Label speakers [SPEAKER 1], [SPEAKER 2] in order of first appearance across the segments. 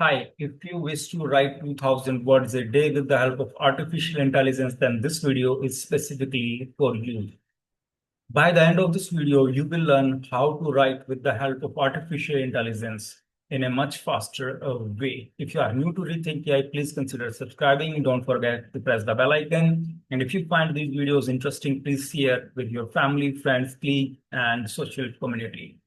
[SPEAKER 1] Hi, if you wish to write 2000 words a day with the help of artificial intelligence, then this video is specifically for you. By the end of this video, you will learn how to write with the help of artificial intelligence in a much faster way. If you are new to ReThynk AI, please consider subscribing. Don't forget to press the bell icon. And if you find these videos interesting, please share with your family, friends, colleagues, and social community.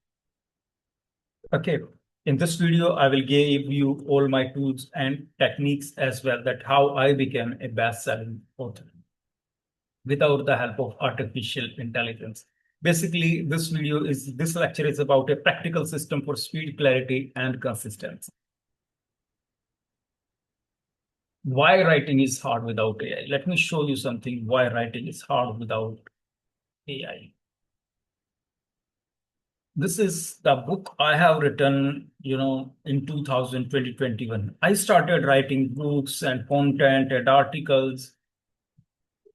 [SPEAKER 1] Okay, in this video, I will give you all my tools and techniques as well, that how I became a best-selling author without the help of artificial intelligence. Basically, this lecture is about a practical system for speed, clarity, and consistency. Why writing is hard without AI? Let me show you something why writing is hard without AI. This is the book I have written, in 2021. I started writing books and content and articles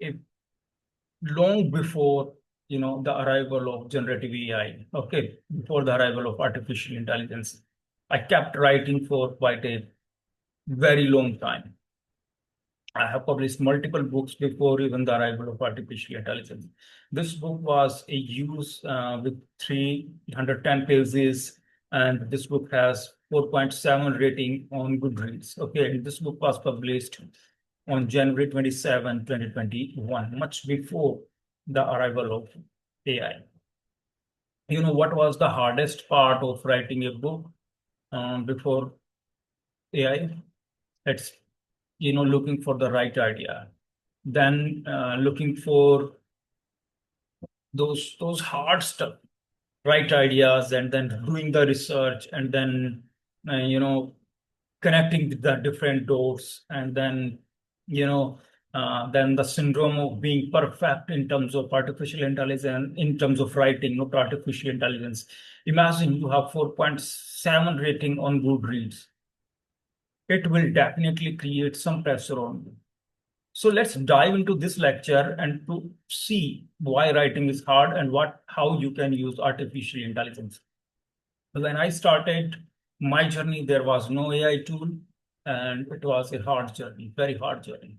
[SPEAKER 1] eh, long before, the arrival of generative AI. Okay, before the arrival of artificial intelligence. I kept writing for quite a very long time. I have published multiple books before even the arrival of artificial intelligence. This book was a use with 310 pages, and this book has 4.7 rating on Goodreads. Okay, and this book was published on January 27, 2021, much before the arrival of AI. You know what was the hardest part of writing a book before AI? It's looking for the right idea, then looking for those hard stuff, right ideas, and then doing the research, and then uh, you know connecting the different dots, and then then the syndrome of being perfect in terms of artificial intelligence, in terms of writing, not artificial intelligence. Imagine you have 4.7 rating on Goodreads. It will definitely create some pressure on you. So let's dive into this lecture and to see why writing is hard and how you can use artificial intelligence. When I started my journey, there was no AI tool, and it was a hard journey, very hard journey.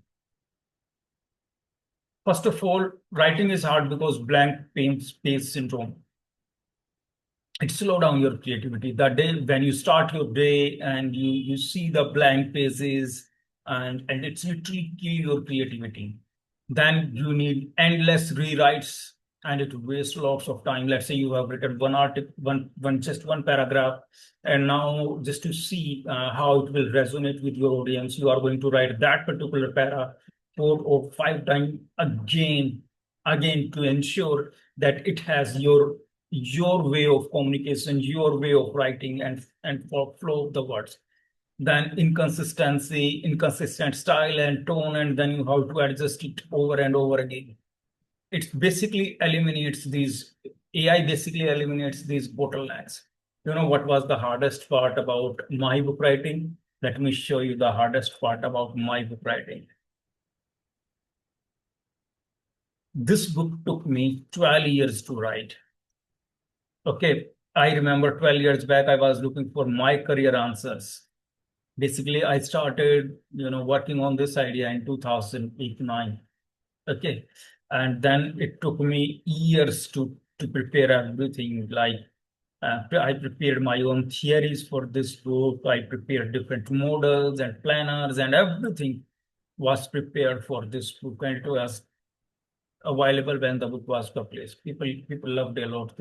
[SPEAKER 1] First of all, writing is hard because blank space syndrome. It slow down your creativity. The day when you start your day and you see the blank pages, and it's literally kill your creativity. Then you need endless rewrites, and it wastes lots of time. Let's say you have written one article, just one paragraph, and now just to see how it will resonate with your audience, you are going to write that particular para 4 or 5 times again to ensure that it has your way of communication, your way of writing, and for flow of the words. Then inconsistency, inconsistent style and tone, and then you have to adjust it over and over again. It basically eliminates these, AI basically eliminates these bottlenecks. You know what was the hardest part about my book writing? Let me show you the hardest part about my book writing. This book took me 12 years to write. Okay, I remember 12 years back, I was looking for my career answers. Basically, I started, working on this idea in 2008-9. Okay, and then it took me years to prepare everything. Like I prepared my own theories for this book. I prepared different models and planners, and everything was prepared for this book, and it was available when the book was published. People loved it a lot,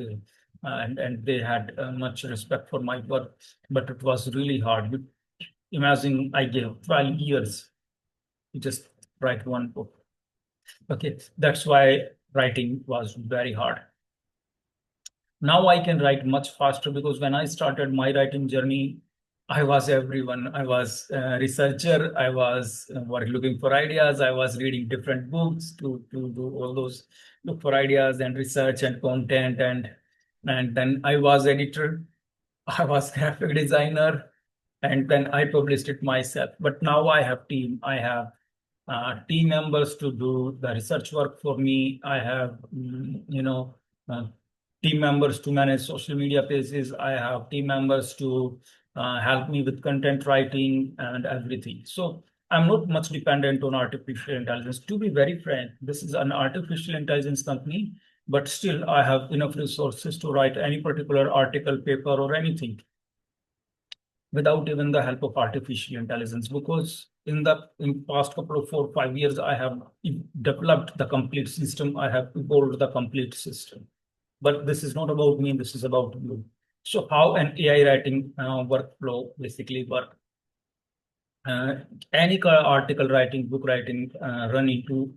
[SPEAKER 1] and they had much respect for my work. But it was really hard. Imagine I gave 12 years to just write one book. Okay, that's why writing was very hard. Now I can write much faster because when I started my writing journey, I was everyone. I was a researcher. I was looking for ideas. I was reading different books to do all those, look for ideas and research and content, and then I was editor. I was graphic designer, and then I published it myself. But now I have team. I have team members to do the research work for me. I have, uh, team members to manage social media pages. I have team members to help me with content writing and everything. So I'm not much dependent on artificial intelligence. To be very frank, this is an artificial intelligence company, but still I have enough resources to write any particular article, paper, or anything without even the help of artificial intelligence, because in past couple of 4 or 5 years I have developed the complete system. I have evolved the complete system. But this is not about me, this is about you. So how an AI writing workflow basically work. uh, any article writing, book writing, run into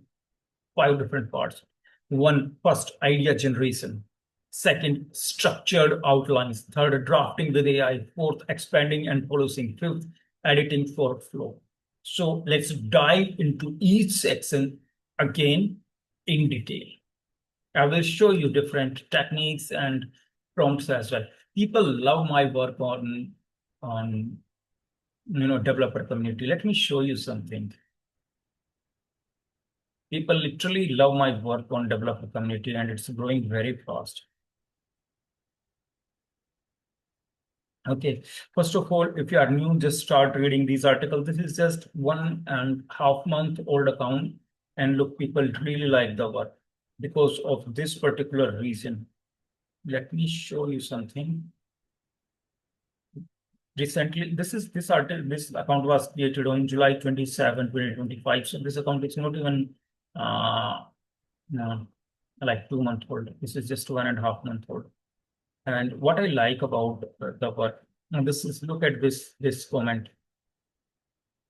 [SPEAKER 1] 5 different parts. One, first, idea generation. Second, structured outlines. Third, drafting with AI. Fourth, expanding and polishing. Fifth, editing for flow. So let's dive into each section again in detail. I will show you different techniques and prompts as well. People love my work on developer community. Let me show you something. People literally love my work on developer community, and it's growing very fast. Okay, first of all, if you are new, just start reading these articles. This is just 1.5 month old account, and look, people really like the work because of this particular reason. Let me show you something. Recently, this account was created on July 27, 2025. So this account is not even uh, no, like 2 month old. This is just 1.5 month old. And what I like about the work, now this is, look at this comment.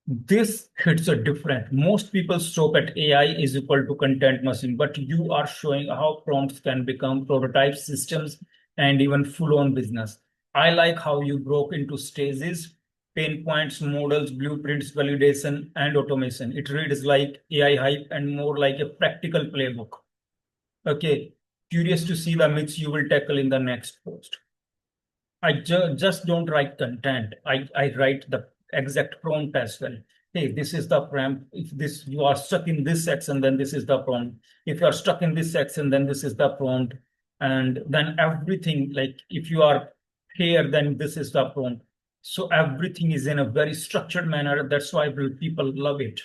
[SPEAKER 1] This hits a different. Most people stop at AI is equal to content machine, but you are showing how prompts can become prototype systems and even full-on business. I like how you broke into stages, pain points, models, blueprints, validation, and automation. It reads like AI hype and more like a practical playbook. Okay, curious to see the myths you will tackle in the next post. I just don't write content. I write the exact prompt as well. Hey, this is the prompt. If this you are stuck in this section, then this is the prompt. If you are stuck in this section, then this is the prompt. And then everything, like if you are here, then this is the prompt. So everything is in a very structured manner. That's why people love it.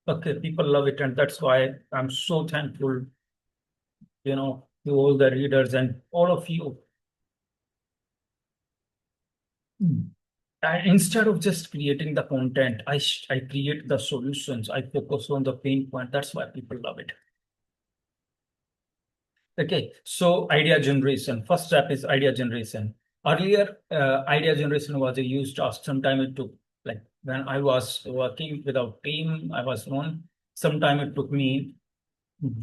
[SPEAKER 1] Okay, people love it, and that's why I'm so thankful, to all the readers and all of you. Instead of just creating the content, I create the solutions. I focus on the pain point. That's why people love it. Okay, so idea generation. First step is idea generation. Earlier, idea generation was a used task. Sometime it took, like when I was working without team, I was on. Sometime it took me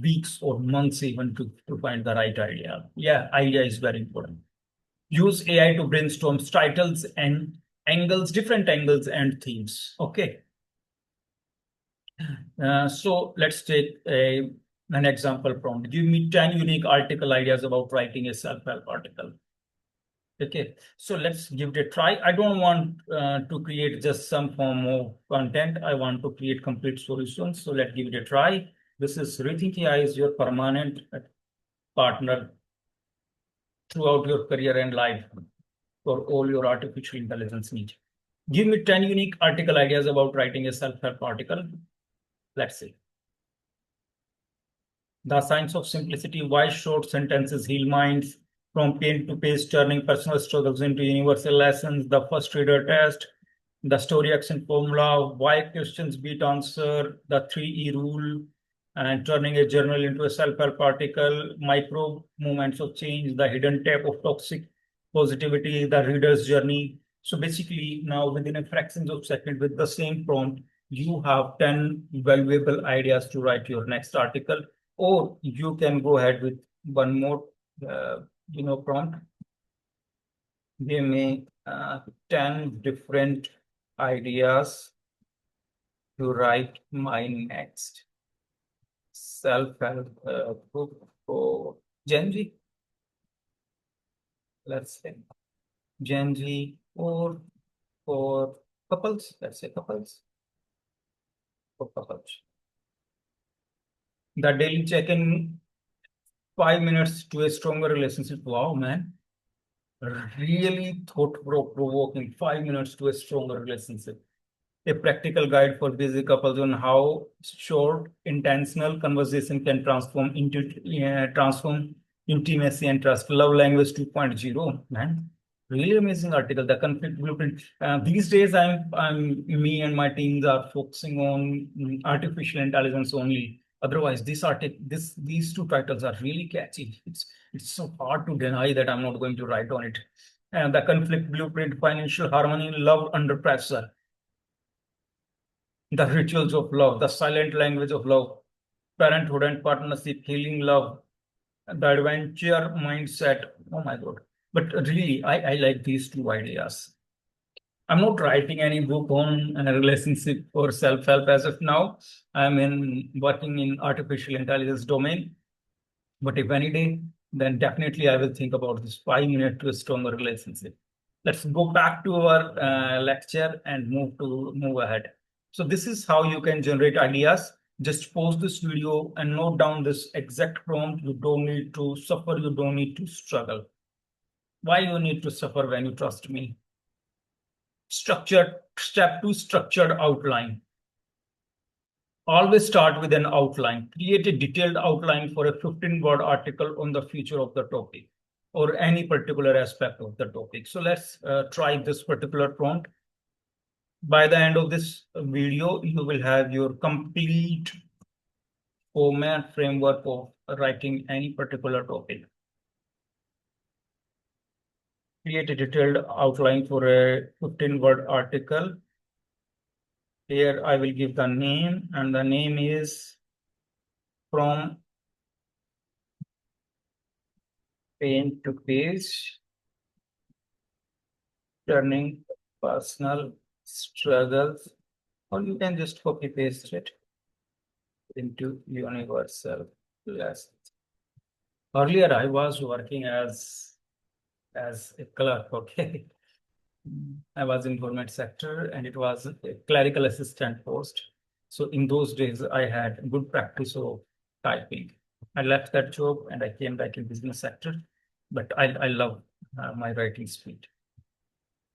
[SPEAKER 1] weeks or months even to find the right idea. Yeah, idea is very important. Use AI to brainstorm titles and angles, different angles and themes. Okay. So let's take an example prompt. Give me 10 unique article ideas about writing a self-help article. Okay, so let's give it a try. I don't want to create just some form of content. I want to create complete solutions. So let's give it a try. This is ReThynk AI is your permanent partner throughout your career and life for all your artificial intelligence needs. Give me 10 unique article ideas about writing a self-help article. Let's see. The Science of Simplicity, Why Short Sentences Heal Minds, From Pain to Pace, Turning Personal Struggles into Universal Lessons, The First Reader Test, The Story Action Formula, Why Questions Beat Answer, The 3E Rule, and Turning a Journal into a Self-Help Article, Micro Moments of Change, The Hidden Tap of Toxic Positivity, The Reader's Journey. So basically, now within a fraction of a second with the same prompt, you have 10 valuable ideas to write your next article, or you can go ahead with one more, prompt. Give me 10 different ideas to write my next self-help book for Gen Z. Let's say Gen Z, or for couples. Let's say couples, for couples. The daily check-in, 5 minutes to a stronger relationship. Wow, man. Really thought-provoking 5 minutes to a stronger relationship. A practical guide for busy couples on how short, intentional conversation can transform intimacy and trust. Love language 2.0, man. Really amazing article. The conflict blueprint. These days, me and my teams are focusing on artificial intelligence only. Otherwise, these two titles are really catchy. It's so hard to deny that I'm not going to write on it. And the conflict blueprint, financial harmony, love under pressure, the rituals of love, the silent language of love, parenthood and partnership, healing love, the adventure mindset. Oh my God. But really, I like these two ideas. I'm not writing any book on a relationship or self-help as of now. I'm in working in artificial intelligence domain. But if any day, then definitely I will think about this 5 minute to a stronger relationship. Let's go back to our lecture and move ahead. So this is how you can generate ideas. Just pause this video and note down this exact prompt. You don't need to suffer. You don't need to struggle. Why you need to suffer when you trust me? Structured step two, structured outline. Always start with an outline. Create a detailed outline for a 15-word article on the future of the topic or any particular aspect of the topic. So let's try this particular prompt. By the end of this video, you will have your complete format framework of writing any particular topic. Create a detailed outline for a 15-word article. Here I will give the name, and the name is From Pain to Page, Turning Personal Struggles, or you can just copy paste it into universal lessons. Earlier, I was working as a clerk, okay. I was in government sector and it was a clerical assistant post. So in those days, I had good practice of typing. I left that job and I came back in business sector, but I love my writing speed.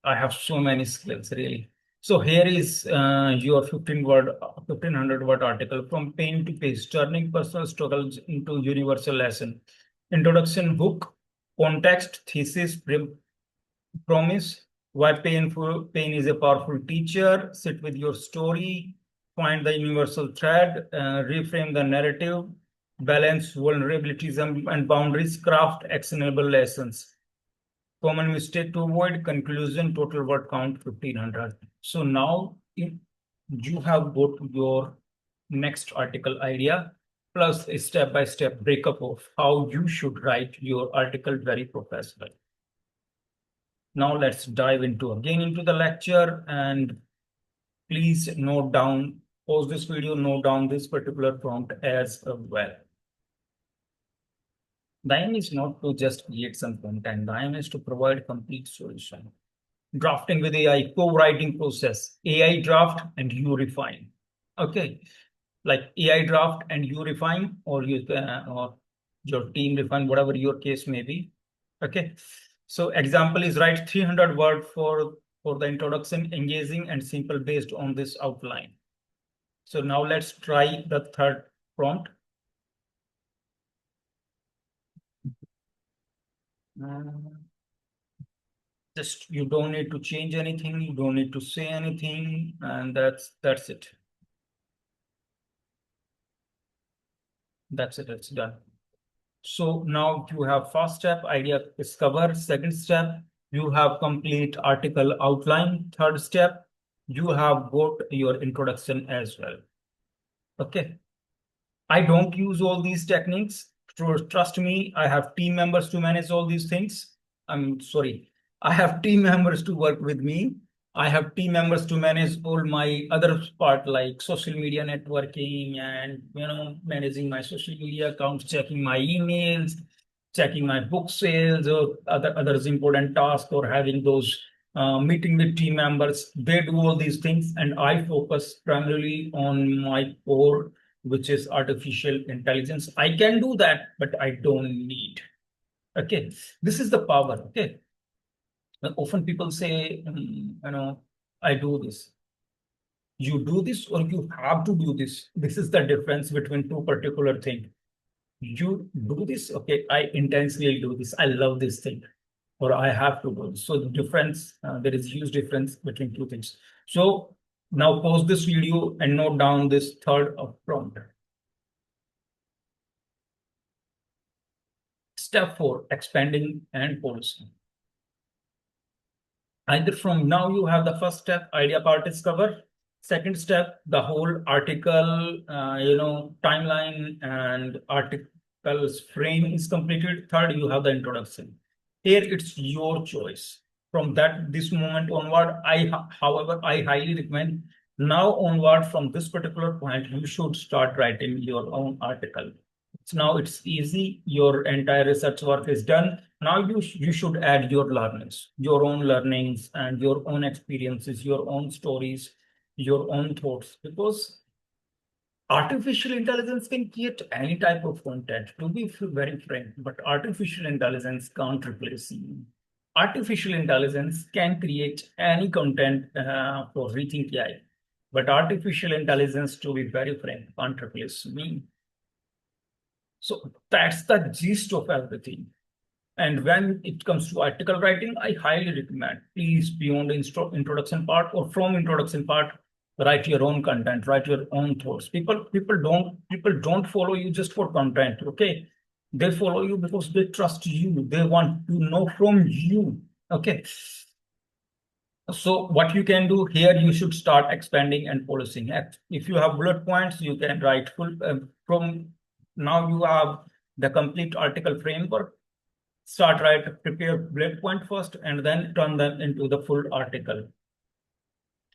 [SPEAKER 1] I have so many skills, really. So here is your 1500 word article, From Pain to Page, Turning Personal Struggles into Universal Lesson. Introduction, hook, context, thesis, promise, why pain is a powerful teacher, sit with your story, find the universal thread, reframe the narrative, balance vulnerabilities and boundaries, craft actionable lessons. Common mistake to avoid, conclusion, total word count 1500. So now you have got your next article idea plus a step-by-step breakup of how you should write your article very professional. Now let's dive into the lecture, and please note down, pause this video, note down this particular prompt as well. The aim is not to just create some content. The aim is to provide complete solution. Drafting with AI, co-writing process, AI draft and you refine. Okay, like AI draft and you refine, or or your team refine, whatever your case may be. Okay, so example is write 300 word for the introduction, engaging and simple based on this outline. So now let's try the third prompt. Just you don't need to change anything, you don't need to say anything, and that's it. That's it, it's done. So now you have first step, idea discover. Second step, you have complete article outline. Third step, you have got your introduction as well. Okay. I don't use all these techniques. Trust me, I have team members to manage all these things. I'm sorry. I have team members to work with me. I have team members to manage all my other part like social media networking and managing my social media accounts, checking my emails, checking my book sales or others important tasks, or having those meeting with team members. They do all these things, and I focus primarily on my core, which is artificial intelligence. I can do that, but I don't need. Okay, this is the power. Okay, Often people say, I do this. You do this or you have to do this. This is the difference between two particular things. You do this, okay, I intensely do this. I love this thing, or I have to do this. So the difference, there is huge difference between two things. So now pause this video and note down this third prompt. Step 4, expanding and policy. Either from now you have the first step, idea part is covered. Second step, the whole article, timeline and article's frame is completed. Third, you have the introduction. Here it's your choice. From this moment onward, however, I highly recommend now onward from this particular point, you should start writing your own article. So now it's easy. Your entire research work is done. Now you should add your own learnings and your own experiences, your own stories, your own thoughts, because artificial intelligence can create any type of content, to be very frank, but artificial intelligence can't replace you. Artificial intelligence can create any content for ReThynk AI, but artificial intelligence, to be very frank, can't replace me. So that's the gist of everything. And when it comes to article writing, I highly recommend, please, beyond the introduction part or from introduction part, write your own content, write your own thoughts. People don't follow you just for content, okay? They follow you because they trust you. They want to know from you, okay? So what you can do here, you should start expanding and policing. If you have bullet points, you can write full from now you have the complete article framework. Start prepare bullet point first and then turn them into the full article.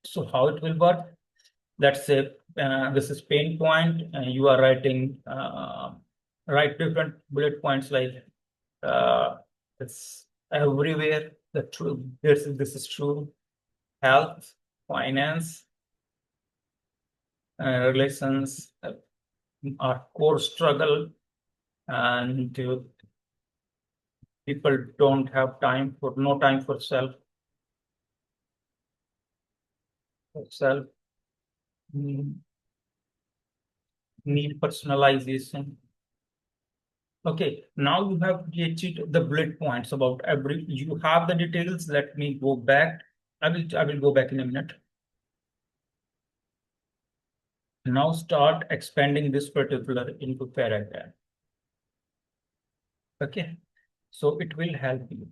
[SPEAKER 1] So how it will work? Let's say this is pain point and you are writing write different bullet points like it's everywhere the truth. This is true. Health, finance, relations are core struggle, and people don't have time for no time for self need personalization. Okay, now you have created the bullet points about you have the details. Let me go back. I will go back in a minute. Now start expanding this particular into paragraph. Okay, so it will help you.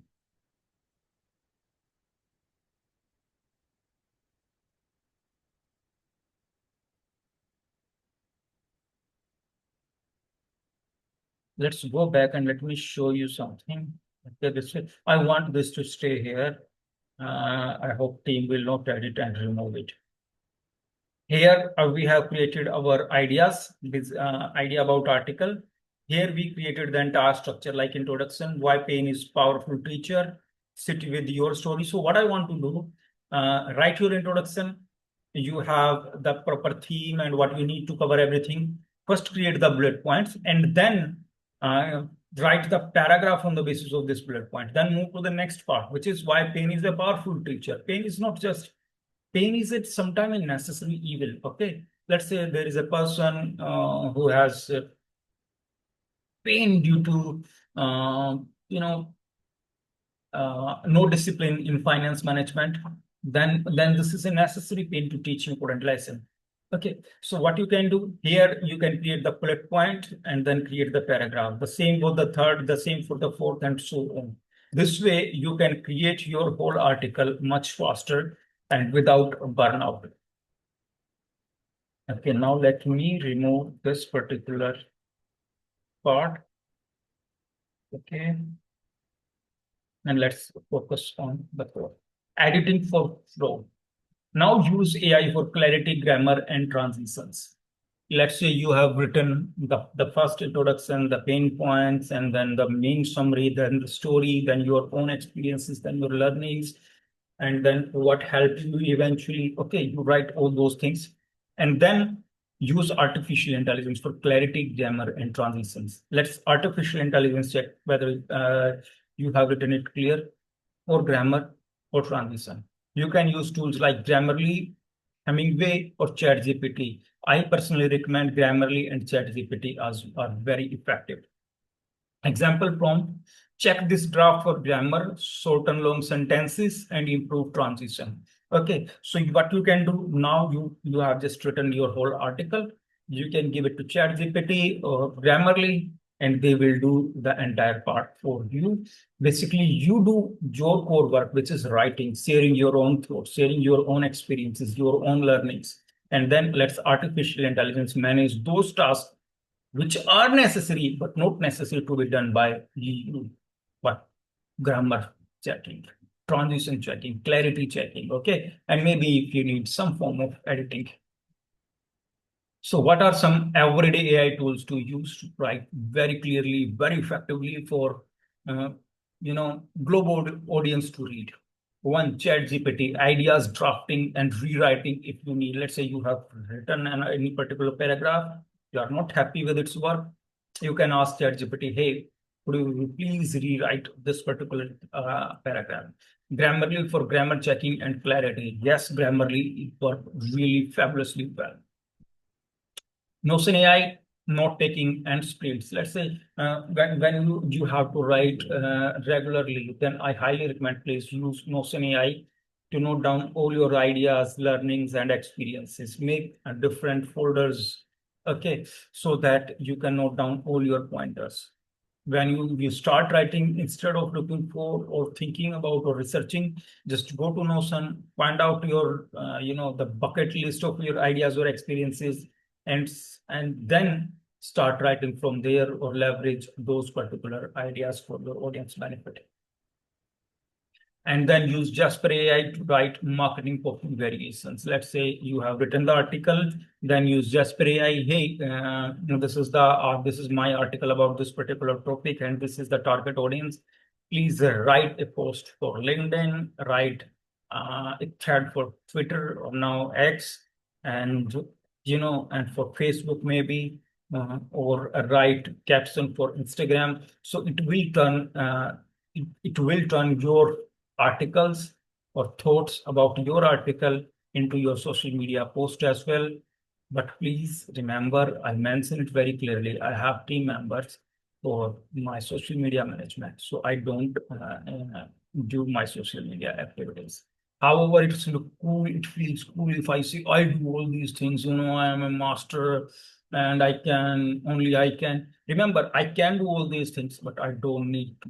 [SPEAKER 1] Let's go back and let me show you something. Okay, I want this to stay here. I hope team will not edit and remove it. Here we have created our ideas, this idea about article. Here we created the entire structure like introduction, why pain is powerful teacher, sit with your story. So what I want to do, write your introduction. You have the proper theme and what you need to cover everything. First create the bullet points and then write the paragraph on the basis of this bullet point. Then move to the next part, which is why pain is a powerful teacher. Pain is not just pain, is it sometimes a necessary evil. Okay, let's say there is a person who has pain due to no discipline in finance management, then this is a necessary pain to teach important lesson. Okay, so what you can do here, you can create the bullet point and then create the paragraph. The same for the third, the same for the fourth, and so on. This way, you can create your whole article much faster and without burnout. Okay, now let me remove this particular part. Okay, and let's focus on the flow. Editing for flow. Now use AI for clarity, grammar, and transitions. Let's say you have written the first introduction, the pain points, and then the main summary, then the story, then your own experiences, then your learnings, and then what helped you eventually. Okay, you write all those things, and then use artificial intelligence for clarity, grammar, and transitions. Let's artificial intelligence check whether you have written it clear or grammar. or transition. You can use tools like Grammarly, Hemingway, or ChatGPT. I personally recommend Grammarly and ChatGPT as are very effective. Example prompt, check this draft for grammar, shorten long sentences, and improve transition. Okay, so what you can do now, you have just written your whole article. You can give it to ChatGPT or Grammarly, and they will do the entire part for you. Basically, you do your core work, which is writing, sharing your own thoughts, sharing your own experiences, your own learnings. And then let's artificial intelligence manage those tasks which are necessary but not necessary to be done by you. But grammar checking, transition checking, clarity checking, okay? And maybe if you need some form of editing. So what are some everyday AI tools to use to write very clearly, very effectively for uh, global audience to read? One, chat GPT, ideas drafting and rewriting if you need. Let's say you have written any particular paragraph, you are not happy with its work, you can ask chat GPT, hey, could you please rewrite this particular paragraph? Grammarly for grammar checking and clarity. Yes, Grammarly work really fabulously well. Notion AI note taking and sprints. Let's say when you have to write regularly, then I highly recommend please use Notion AI to note down all your ideas, learnings, and experiences. Make different folders, okay, so that you can note down all your pointers. When you start writing, instead of looking for or thinking about or researching, just go to Notion, find out your the bucket list of your ideas or experiences, and then start writing from there or leverage those particular ideas for your audience benefit. And then use Jasper AI to write marketing copy variations. Let's say you have written the article, then use Jasper AI. Hey, this is my article about this particular topic, and this is the target audience. Please write a post for LinkedIn, write a thread for Twitter or now X, and and for Facebook maybe, or write caption for Instagram. So it will turn your articles or thoughts about your article into your social media post as well. But please remember, I mentioned it very clearly. I have team members for my social media management, so I don't do my social media activities. However, it's look cool. It feels cool if I say I do all these things. I am a master, and I can remember I can do all these things, but I don't need to.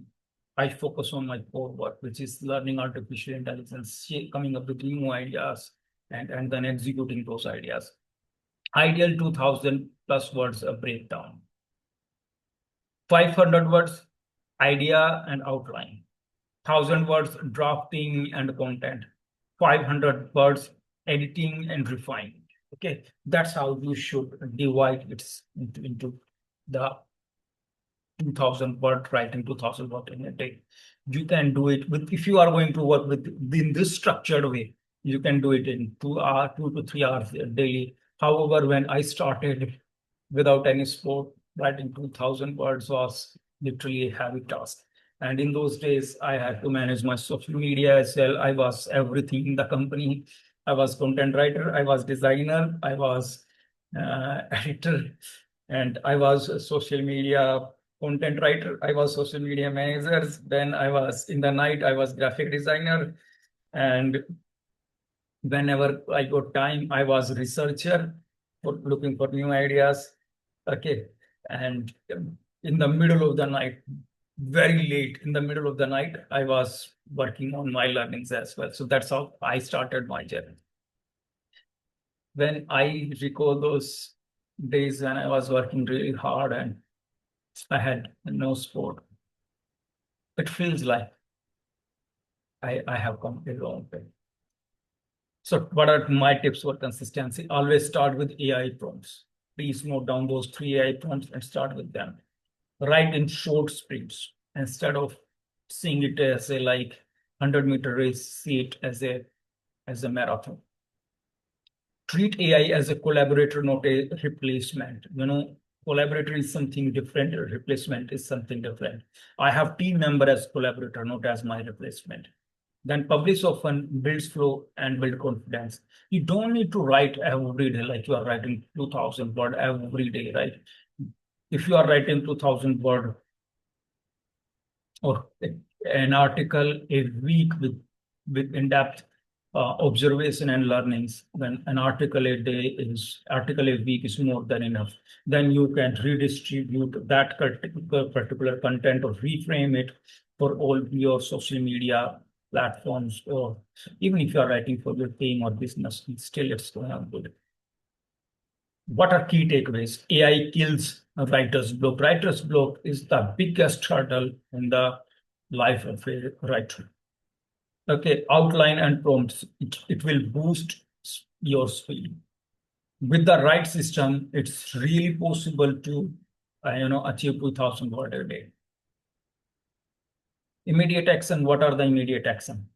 [SPEAKER 1] I focus on my core work, which is learning artificial intelligence, coming up with new ideas, and then executing those ideas. Ideal 2000 plus words a breakdown. 500 words, idea and outline. 1000 words, drafting and content. 500 words, editing and refining. Okay, that's how you should divide it into the 2000 word writing, 2000 word in a day. You can do it with, if you are going to work with in this structured way, you can do it in 2 hours, 2 to 3 hours daily. However, when I started without any support, writing 2000 words was literally a heavy task. And in those days, I had to manage my social media as well. I was everything in the company. I was content writer, I was designer, I was editor, and I was a social media content writer. I was social media manager. Then I was in the night, I was graphic designer. And whenever I got time, I was researcher for looking for new ideas. Okay. And in the middle of the night, very late in the middle of the night, I was working on my learnings as well. So that's how I started my journey. When I recall those days when I was working really hard and I had no support, it feels like I have come a long way. So what are my tips for consistency? Always start with AI prompts. Please note down those 3 AI prompts and start with them. Write in short sprints instead of seeing it as a 100-meter race, see it as a marathon. Treat AI as a collaborator, not a replacement. Collaborator is something different, replacement is something different. I have team member as collaborator, not as my replacement. Then publish often builds flow and build confidence. You don't need to write every day like you are writing 2000 word every day, right? If you are writing 2000 word or an article a week with in-depth observation and learnings, then an article a week is more than enough. Then you can redistribute that particular content or reframe it for all your social media platforms, or even if you are writing for your team or business, still it's going on good. What are key takeaways? AI kills a writer's block. Writer's block is the biggest hurdle in the life of a writer. Okay, outline and prompts. It will boost your speed. With the right system, it's really possible to achieve 2000 word a day. Immediate action. What are the immediate action?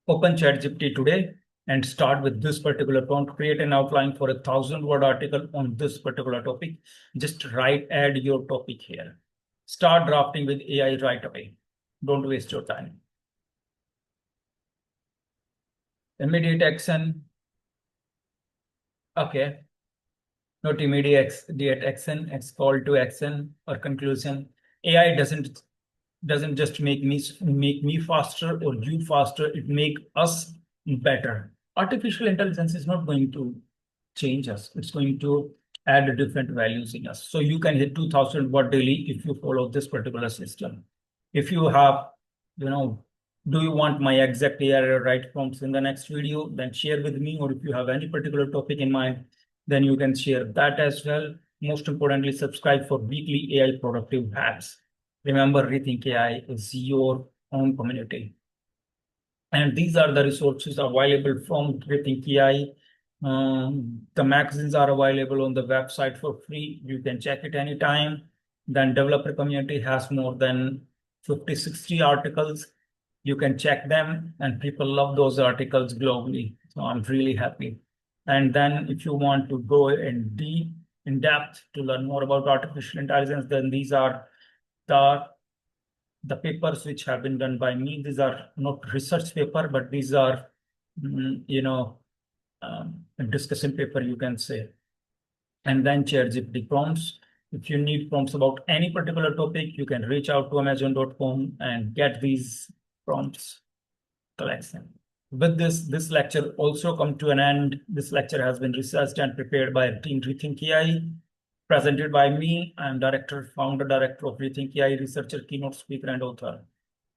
[SPEAKER 1] Open ChatGPT today and start with this particular prompt. Create an outline for 1,000 word article on this particular topic. Just add your topic here. Start drafting with AI right away. Don't waste your time. Immediate action. Okay. Not immediate action. It's call to action or conclusion. AI doesn't just make me faster or you faster. It make us better. Artificial intelligence is not going to change us. It's going to add different values in us. So you can hit 2000 word daily if you follow this particular system. If you have, you know, do you want my exact AI right prompts in the next video? Then share with me. Or if you have any particular topic in mind, then you can share that as well. Most importantly, subscribe for weekly AI productive hacks. Remember, ReThynk AI is your own community. And these are the resources available from ReThynk AI. The magazines are available on the website for free. You can check it anytime. Then developer community has more than 50, 60 articles. You can check them and people love those articles globally. So I'm really happy. And then if you want to go in depth to learn more about artificial intelligence, then these are the papers which have been done by me. These are not research paper, but these are, a discussion paper, you can say. And then ChatGPT prompts. If you need prompts about any particular topic, you can reach out to Amazon.com and get these prompts collection. With this lecture also come to an end. This lecture has been researched and prepared by Team ReThynk AI, presented by me. I'm founder director of ReThynk AI, researcher, keynote speaker, and author.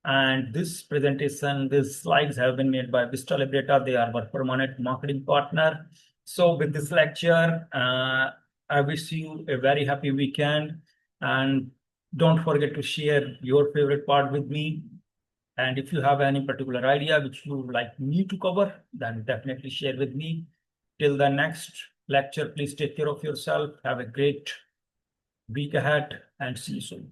[SPEAKER 1] And this presentation, these slides have been made by Vista Libreta. They are our permanent marketing partner. So with this lecture, I wish you a very happy weekend. And don't forget to share your favorite part with me. And if you have any particular idea which you would like me to cover, then definitely share with me. Till the next lecture, please take care of yourself. Have a great week ahead and see you soon.